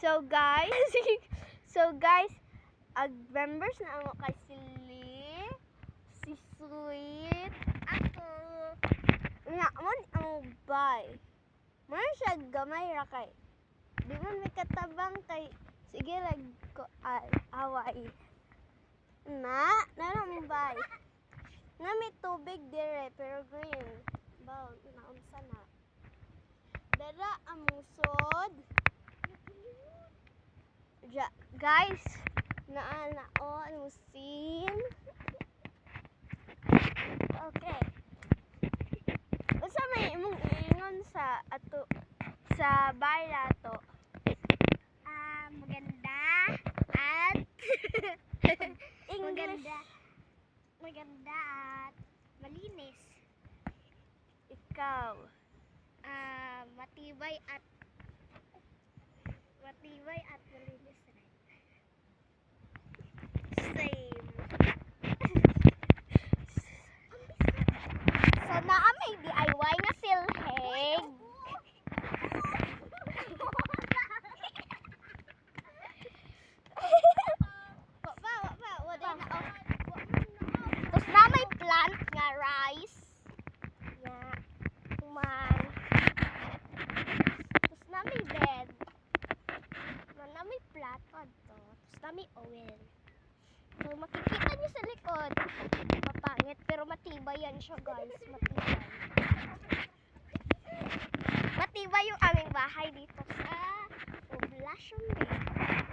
So guys, so guys, members na ako kay si Sweet, ako. Nga man ang bay. Man siya gamay ra kay. Di man may katabang kay sige lag ko away. Nalang bay. Nga may tubig dire pero green. Baw, naunsa na. Dara ang musod. Guys, naanao ang scene. Okay. Unsa may imong iingon sa ato sa bayra to? Maganda at English. maganda at malinis. Ikaw. Matibay at malinis rin. Same. So naa may DIY nga silhig. Tapos na may plant nga rice. Nga. Tuman. Tapos na may bed. Na may plato to. Tapos na may oil. So makikita niyo sa likod. Mapangit pero matibay yan siya guys. Matibay. Matibay yung aming bahay dito sa Poblacion Bay.